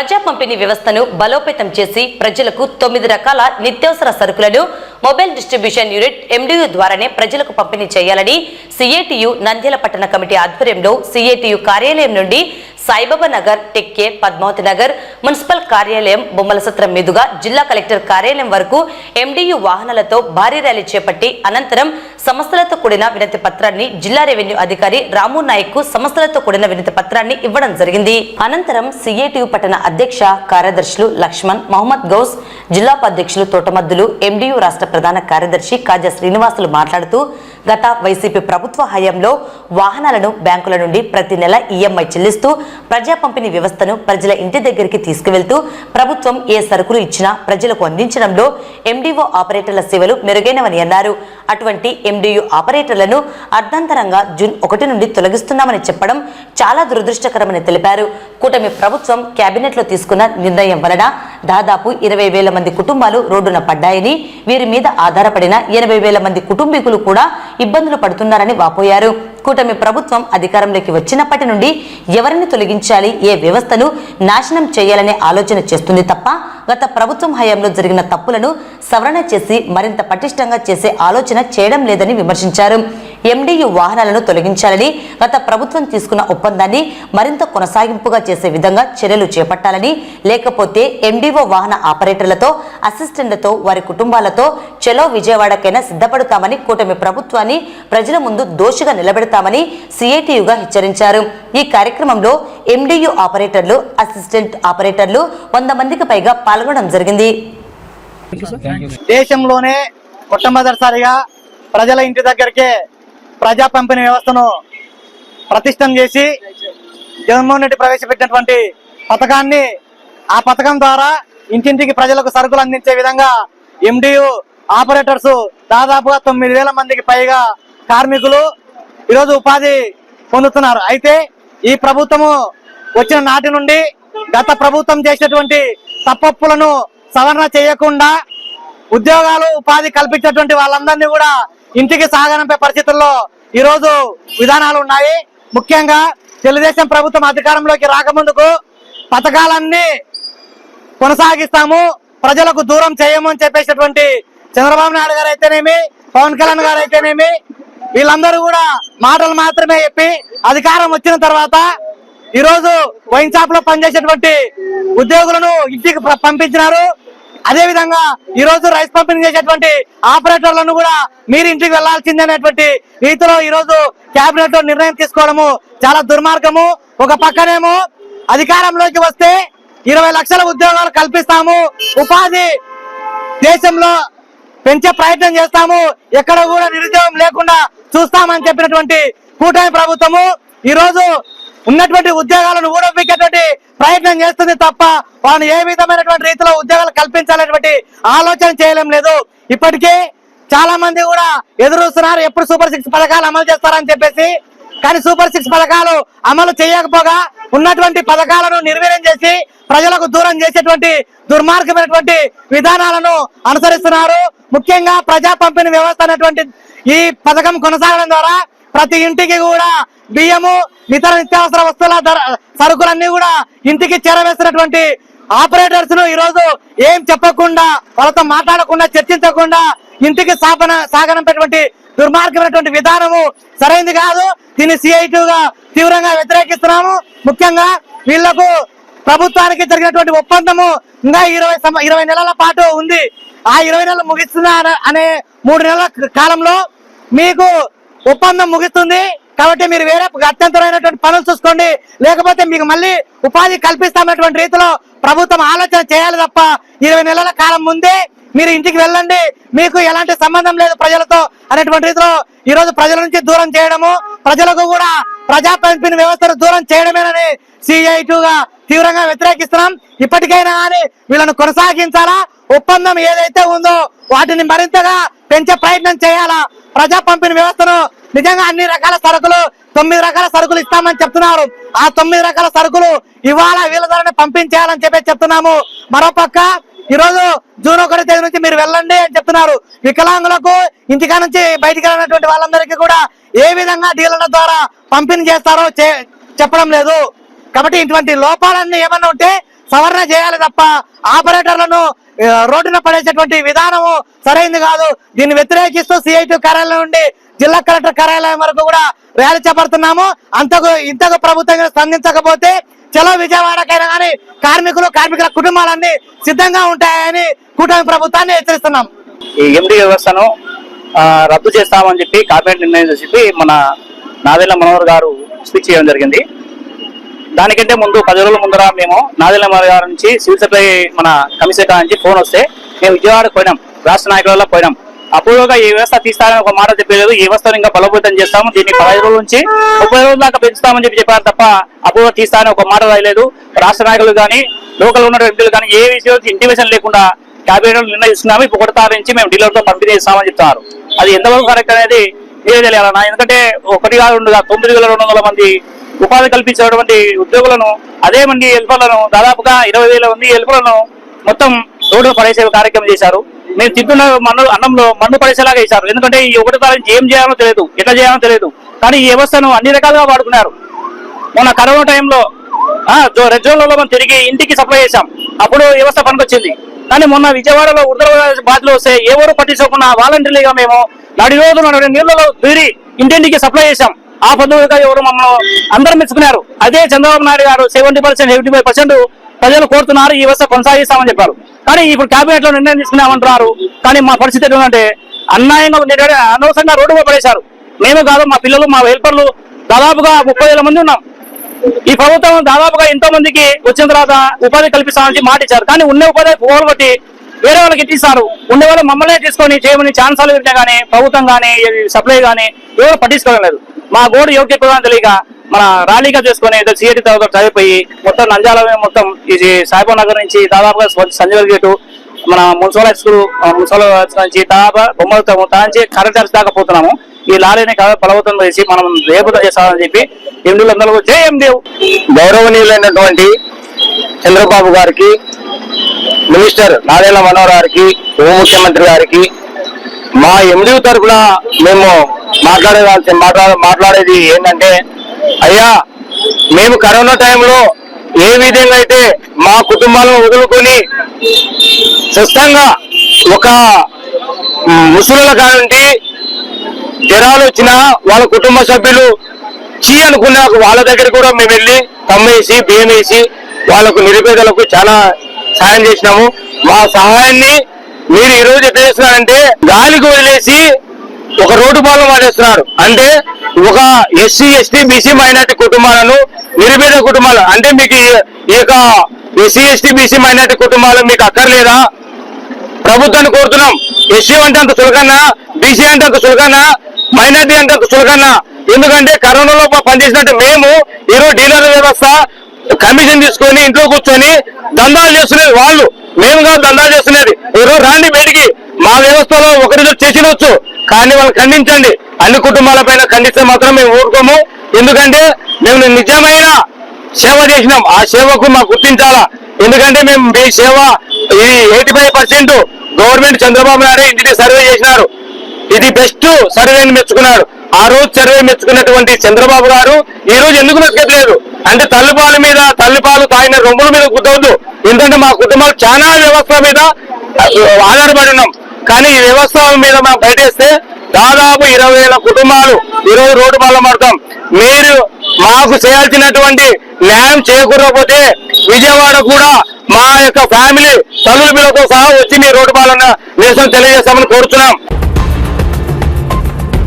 ప్రజా పంపిణీ వ్యవస్థను బలోపేతం చేసి ప్రజలకు 9 రకాల నిత్యావసర సరుకులను మొబైల్ డిస్ట్రిబ్యూషన్ యూనిట్ MDU ద్వారానే ప్రజలకు పంపిణీ చేయాలని CATU నంద్యాల పట్టణ కమిటీ ఆధ్వర్యంలో CATU కార్యాలయం నుండి సాయిబాబా నగర్, టెక్కే, పద్మావతి నగర్, మున్సిపల్ కార్యాలయం, బొమ్మల సత్రం మీదుగా జిల్లా కలెక్టర్ కార్యాలయం వరకు MDU వాహనాలతో భారీ ర్యాలీ చేపట్టి అనంతరం సమస్యలతో కూడిన వినతి పత్రాన్ని జిల్లా రెవెన్యూ అధికారి రాము నాయక్ కు సమస్యలతో కూడిన వినతి పత్రాన్ని ఇవ్వడం జరిగింది. అనంతరం CATU పట్టణ అధ్యక్ష కార్యదర్శులు లక్ష్మణ్, మహమ్మద్ గౌస్, జిల్లా ఉపాధ్యక్షులు తోటమద్దులు, MDU రాష్ట్ర ప్రధాన కార్యదర్శి కాజా శ్రీనివాసులు మాట్లాడుతూ గత వైసీపీ ప్రభుత్వ హయాంలో వాహనాలను బ్యాంకుల నుండి ప్రతి నెల EMI చెల్లిస్తూ ప్రజా పంపిణీ వ్యవస్థను ప్రజల ఇంటి దగ్గరికి తీసుకువెళ్తూ ప్రభుత్వం ఏ సరుకులు ఇచ్చినా ప్రజలకు అందించడంలో MDO ఆపరేటర్ల సేవలు మెరుగైనవని అన్నారు. అటువంటి MDU ఆపరేటర్లను అర్ధాంతరంగా జూన్ 1 నుండి తొలగిస్తున్నామని చెప్పడం చాలా దురదృష్టకరమని తెలిపారు. కూటమి ప్రభుత్వం కేబినెట్ లో తీసుకున్న నిర్ణయం వలన దాదాపు 20,000 మంది కుటుంబాలు రోడ్డున పడ్డాయని, వీరి మీద ఆధారపడిన 80,000 మంది కుటుంబీకులు కూడా ఇబ్బందులు పడుతున్నారని వాపోయారు. కూటమి ప్రభుత్వం అధికారంలోకి వచ్చినప్పటి నుండి ఎవరిని తొలగించాలి, ఏ వ్యవస్థను నాశనం చేయాలనే ఆలోచన చేస్తుంది తప్ప గత ప్రభుత్వం హయాంలో జరిగిన తప్పులను సవరణ చేసి మరింత పటిష్టంగా చేసే ఆలోచన చేయడం లేదని విమర్శించారు. MDU వాహనాలను తొలగించాలని, గత ప్రభుత్వం తీసుకున్న ఒప్పందాన్ని మరింత కొనసాగింపుగా చేసే విధంగా చర్యలు చేపట్టాలని, లేకపోతే MDO వాహన ఆపరేటర్లతో, అసిస్టెంట్లతో, వారి కుటుంబాలతో చలో విజయవాడకైనా సిద్ధపడతామని, కూటమి ప్రభుత్వాన్ని ప్రజల ముందు దోషిగా నిలబెడతామని CATUగా హెచ్చరించారు. ఈ కార్యక్రమంలో MDU ఆపరేటర్లు, అసిస్టెంట్ ఆపరేటర్లు 100 మందికి పైగా పాల్గొనడం జరిగింది. దేశంలోనే మొట్టమొదటిసారిగా ప్రజల ఇంటి దగ్గరికే ప్రజా పంపిణీ వ్యవస్థను ప్రతిష్టం చేసి జగన్మోహన్ రెడ్డి ప్రవేశపెట్టినటువంటి పథకాన్ని, ఆ పథకం ద్వారా ఇంటింటికి ప్రజలకు సరుకులు అందించే విధంగా MDU ఆపరేటర్స్ దాదాపుగా 9,000 మందికి పైగా కార్మికులు ఈరోజు ఉపాధి పొందుతున్నారు. అయితే ఈ ప్రభుత్వము వచ్చిన నాటి నుండి గత ప్రభుత్వం చేసినటువంటి తప్పప్పులను సవరణ చేయకుండా ఉద్యోగాలు, ఉపాధి కల్పించేటువంటి వాళ్ళందరినీ కూడా ఇంటికి సాగనంపే పరిస్థితుల్లో ఈరోజు విధానాలు ఉన్నాయి. ముఖ్యంగా తెలుగుదేశం ప్రభుత్వం అధికారంలోకి రాకముందుకు పథకాలన్నీ కొనసాగిస్తాము, ప్రజలకు దూరం చేయము అని చెప్పేసినటువంటి చంద్రబాబు నాయుడు గారు అయితేనేమి, పవన్ కళ్యాణ్ గారు అయితేనేమి, వీళ్ళందరూ కూడా మాటలు మాత్రమే చెప్పి అధికారం వచ్చిన తర్వాత ఈరోజు వైన్ షాప్ లో పనిచేసేటువంటి ఉద్యోగులను ఇంటికి పంపించినారు. అదే విధంగా ఈ రోజు రైస్ పంపిణీ చేసేటువంటి ఆపరేటర్లను కూడా మీరు ఇంటికి వెళ్లాల్సిందే అనేటువంటి రీతిలో ఈ రోజు కేబినెట్ లో నిర్ణయం తీసుకోవడము చాలా దుర్మార్గము. ఒక పక్కనేమో అధికారంలోకి వస్తే 20 లక్షల ఉద్యోగాలు కల్పిస్తాము, ఉపాధి దేశంలో పెంచే ప్రయత్నం చేస్తాము, ఎక్కడ కూడా నిరుద్యోగం లేకుండా చూస్తామని చెప్పినటువంటి కూటమి ప్రభుత్వము ఈ రోజు ఉన్నటువంటి ఉద్యోగాలను ఊడబిక్కేటువంటి ప్రయత్నం చేస్తుంది తప్ప వాళ్ళని ఏ విధమైనటువంటి రీతిలో ఉద్యోగాలు కల్పించాలనేటువంటి ఆలోచన చేయలేం లేదు. ఇప్పటికే చాలా మంది కూడా ఎదురుస్తున్నారు ఎప్పుడు సూపర్ 6 పథకాలు అమలు చేస్తారని చెప్పేసి. కానీ సూపర్ 6 పథకాలు అమలు చేయకపోగా ఉన్నటువంటి పథకాలను నిర్వీర్యం చేసి ప్రజలకు దూరం చేసేటువంటి దుర్మార్గమైనటువంటి విధానాలను అనుసరిస్తున్నారు. ముఖ్యంగా ప్రజా పంపిణీ వ్యవస్థ అనేటువంటి ఈ పథకం కొనసాగడం ద్వారా ప్రతి ఇంటికి కూడా బియ్యము, ఇతర నిత్యావసర వస్తువుల సరుకులన్నీ కూడా ఇంటికి చేరవేస్తున్నటువంటి ఆపరేటర్స్ ను ఈరోజు ఏం చెప్పకుండా, వాళ్ళతో మాట్లాడకుండా, చర్చించకుండా ఇంటికి సాగనంపేటువంటి దుర్మార్గమైనటువంటి విధానము సరైనది కాదు. దీన్ని CATUగా తీవ్రంగా వ్యతిరేకిస్తున్నాము. ముఖ్యంగా వీళ్లకు ప్రభుత్వానికి జరిగినటువంటి ఒప్పందము ఇంకా 20 నెలల పాటు ఉంది. ఆ 20 నెలలు ముగిస్తున్నా అనే 3 నెలల కాలంలో మీకు ఒప్పందం ముగిస్తుంది కాబట్టి మీరు వేరే అత్యంతమైనటువంటి పనులు చూసుకోండి, లేకపోతే మీకు మళ్ళీ ఉపాధి కల్పిస్తామనేటువంటి రీతిలో ప్రభుత్వం ఆలోచన చేయాలి తప్ప 20 నెలల కాలం ముందే మీరు ఇంటికి వెళ్ళండి, మీకు ఎలాంటి సంబంధం లేదు ప్రజలతో అనేటువంటి రీతిలో ఈ రోజు ప్రజల నుంచి దూరం చేయడము, ప్రజలకు కూడా ప్రజా పంపిణీ వ్యవస్థను దూరం చేయడమేనని CATUగా తీవ్రంగా వ్యతిరేకిస్తున్నాం. ఇప్పటికైనా కానీ వీళ్ళను కొనసాగించాలా, ఒప్పందం ఏదైతే ఉందో వాటిని మరింతగా పెంచే ప్రయత్నం చేయాలా. ప్రజా పంపిణీ వ్యవస్థను నిజంగా అన్ని రకాల సరుకులు 9 రకాల సరుకులు ఇస్తామని చెప్తున్నారు. ఆ 9 రకాల సరుకులు ఇవాళ వీళ్ళ ద్వారానే పంపించేయాలని చెప్తున్నాము. మరోపక్క ఈ రోజు జూన్ 1 తేదీ నుంచి మీరు వెళ్ళండి అని చెప్తున్నారు. వికలాంగులకు ఇంటికా నుంచి బయటికి వెళ్ళినటువంటి వాళ్ళందరికీ కూడా ఏ విధంగా డీలర్ల ద్వారా పంపిణీ చేస్తారో చెప్పడం లేదు. కాబట్టి ఇటువంటి లోపాలన్నీ ఏమన్నా ఉంటే సవరణ చేయాలి తప్ప ఆపరేటర్లను రోడ్డున పడేసేటువంటి విధానము సరైనది కాదు. దీన్ని వ్యతిరేకిస్తూ సిఐటి కార్యాలయం నుండి జిల్లా కలెక్టర్ కార్యాలయం వరకు కూడా ర్యాలీ చేపడుతున్నాము. ఇంతకు ప్రభుత్వం స్పందించకపోతే చలో విజయవాడకైనా కానీ కార్మికుల కుటుంబాలన్నీ సిద్ధంగా ఉంటాయని కూటమి ప్రభుత్వాన్ని హెచ్చరిస్తున్నాం. ఈ ఎండి వ్యవస్థను రద్దు చేస్తామని చెప్పి కేబినెట్ నిర్ణయం చెప్పి మన నాదెళ్ల మనోహర్ గారు స్పీచ్ చేయడం జరిగింది. దానికంటే ముందు 10 రోజుల ముందర మేము నాదెళ్ల మనోహర్ గారి నుంచి సివిల్ సప్లై మన కమిషనర్ నుంచి ఫోన్ వస్తే మేము విజయవాడకు పోయినాం, రాష్ట్ర నాయకులలో పోయినాం. అప్పుడుగా ఈ వ్యవస్థ తీస్తారని ఒక మాట చెప్పలేదు. ఈ వ్యవస్థను ఇంకా బలోపేతం చేస్తాము, దీన్ని 15 రోజుల నుంచి 30 రోజుల దాకా పెంచుతామని చెప్పారు తప్ప అప్పుడు తీస్తారని ఒక మాట రాయలేదు. రాష్ట్ర నాయకులు కానీ లోకల్ ఉన్న ఎంపీలు కానీ ఏ విషయం ఇంటిమేషన్ లేకుండా కేబినెట్ నిర్ణయిస్తున్నాము. ఇప్పుడు 1 తారీఖు నుంచి మేము డీలర్తో పంపిణీ చేస్తామని చెప్తున్నారు. అది ఎంతవరకు కరెక్ట్ అనేది మీరే తెలియాలన్నా. ఎందుకంటే 1 కాదు 2 కాదు 9,200 మంది ఉపాధి కల్పించేటువంటి ఉద్యోగులను, అదే మంది హెల్పర్లను, దాదాపుగా 20,000 మంది హెల్పర్లను మొత్తం రోడ్డు పడేసే కార్యక్రమం చేశారు. మేము తింటున్న అన్నంలో మన్ను పడేసేలాగా వేశారు. ఎందుకంటే ఈ 1 తారీఖు ఏం చేయాలో తెలియదు, ఎట్లా చేయాలో తెలియదు. కానీ ఈ వ్యవస్థను అన్ని రకాలుగా వాడుకున్నారు. మొన్న కరోనా టైంలో రెడ్ జోన్లలో మనం తిరిగి ఇంటికి సప్లై చేశాం, అప్పుడు వ్యవస్థ పనికొచ్చింది. కానీ మొన్న విజయవాడలో ఉత్తరప్రదేశ్ బాధలు వస్తే ఎవరు పట్టించుకోకుండా వాలంటీర్లుగా మేము నడి రోజులు నీళ్లలో దూరి ఇంటింటికి సప్లై చేశాం. ఆ పద్ధతిగా ఎవరు మమ్మల్ని అందరూ మెచ్చుకున్నారు. అదే చంద్రబాబు నాయుడు గారు 70%, 75% ప్రజలు కోరుతున్నారు, ఈ వ్యవస్థ కొనసాగిస్తామని చెప్పారు. కానీ ఇప్పుడు కేబినెట్ లో నిర్ణయం తీసుకున్నామంటున్నారు. కానీ మా పరిస్థితి ఏంటంటే అన్యాయంగా అనవసరంగా రోడ్డు పడేశారు. మేము కాదు, మా పిల్లలు, మా హెల్పర్లు దాదాపుగా 30,000 మంది ఉన్నాం. ఈ ప్రభుత్వం దాదాపుగా ఎంతో మందికి వచ్చిన తర్వాత ఉపాధి కల్పిస్తామని మాట ఇచ్చారు. కానీ ఉన్న ఉపాధి పోగొట్టి వేరే వాళ్ళకి ఇచ్చిస్తారు. ఉండే వాళ్ళు మమ్మల్ని తీసుకొని చేయమని ఛాన్సాలు ఇచ్చినా కానీ ప్రభుత్వం కానీ సప్లై కానీ ఎవరు పట్టించుకోవడం లేదు. మా గోడు యోగ్యత తెలియక మన ర్యాలీగా చేసుకుని సిఐటి తర్వాత చదివిపోయి మొత్తం నంద్యాల మొత్తం ఇది సాయిబాబా నగర్ నుంచి దాదాపుగా సంజయ్ గేటు మన మున్సిపల్ స్కూల్ నుంచి దాదాపు బొమ్మలతో తాంచి కరెంట్ చార్జ్ దాకా పోతున్నాము. ఈ లారీని బలవంతం చేసి మనం రేపుతం చేస్తామని చెప్పి ఎండీలందరూ జేఎందేవ్. గౌరవనీయులైనటువంటి చంద్రబాబు గారికి, మినిస్టర్ నాదెళ్ల మనోహర్ గారికి, ఉప ముఖ్యమంత్రి గారికి మా ఎండి తరఫున మేము మాట్లాడేది ఏంటంటే, అయ్యా మేము కరోనా టైంలో ఏ విధంగా అయితే మా కుటుంబాలను వదులుకొని స్వస్థంగా ఒక ముసలుల కానుండి జ్వరాలు వచ్చినా వాళ్ళ కుటుంబ సభ్యులు అనుకున్న వాళ్ళ దగ్గర కూడా మేము వెళ్ళి తమ్మేసి బియ్యం వేసి వాళ్ళకు నిరుపేదలకు చాలా సాయం చేసినాము. మా సహాయాన్ని మీరు ఈ రోజు ఎట్లా చేస్తున్నారంటే గాలికి వదిలేసి ఒక రోడ్డు పాలన వాడేస్తున్నారు. అంటే ఒక ఎస్సీ, ఎస్టీ, బీసీ మైనార్టీ కుటుంబాలను, నిరుపేద కుటుంబాలు అంటే మీకు ఈ యొక్క ఎస్సీ, ఎస్టీ, బీసీ మైనార్టీ కుటుంబాలు మీకు అక్కర్లేదా? ప్రభుత్వాన్ని కోరుతున్నాం. ఎస్సీ అంటే అంత చులకన్నా, బీసీ అంటే అంత చులకన్నా, మైనార్టీ అంటే అంత చులకన్నా. ఎందుకంటే కరోనాలో పనిచేసినట్టు మేము ఈరోజు డీలర్ వ్యవస్థ కమిషన్ తీసుకొని ఇంట్లో కూర్చొని దందాలు చేస్తున్నది వాళ్ళు, మేము కాదు దందాలు చేస్తున్నది. ఈరోజు రాండి బయటికి, మా వ్యవస్థలో ఒకరితో చేసినవచ్చు, కానీ వాళ్ళు ఖండించండి. అన్ని కుటుంబాల పైన ఖండిస్తే మాత్రం మేము ఊరుకోము. ఎందుకంటే మేము నిజమైన సేవ చేసినాం, ఆ సేవకు మాకు గుర్తించాలా. ఎందుకంటే మేము మీ సేవ ఇది 85% గవర్నమెంట్ చంద్రబాబు నాయుడు ఇంటికి సర్వే చేసినారు. ఇది బెస్ట్ సర్వే అని మెచ్చుకున్నారు. ఆ రోజు సర్వే మెచ్చుకున్నటువంటి చంద్రబాబు గారు ఈ రోజు ఎందుకు మెచ్చుకోవట్లేదు అంటే తల్లిపాలు తాగిన రొమ్ముల మీద కుదవద్దు. ఎందుకంటే మా కుటుంబాలు చాలా వ్యవస్థ మీద ఆధారపడి ఉన్నాం. కానీ ఈ వ్యవస్థ మీద మనం బయటేస్తే దాదాపు 20,000 కుటుంబాలు ఈరోజు రోడ్డు పాలన పడతాం. మీరు మాకు చేయాల్సినటువంటి న్యాయం చేయకపోతే విజయవాడ కూడా మా యొక్క ఫ్యామిలీ తల్లుల పిల్లలతో సహా వచ్చి మీ రోడ్డు పాలన నిరసన తెలియజేస్తామని కోరుతున్నాం.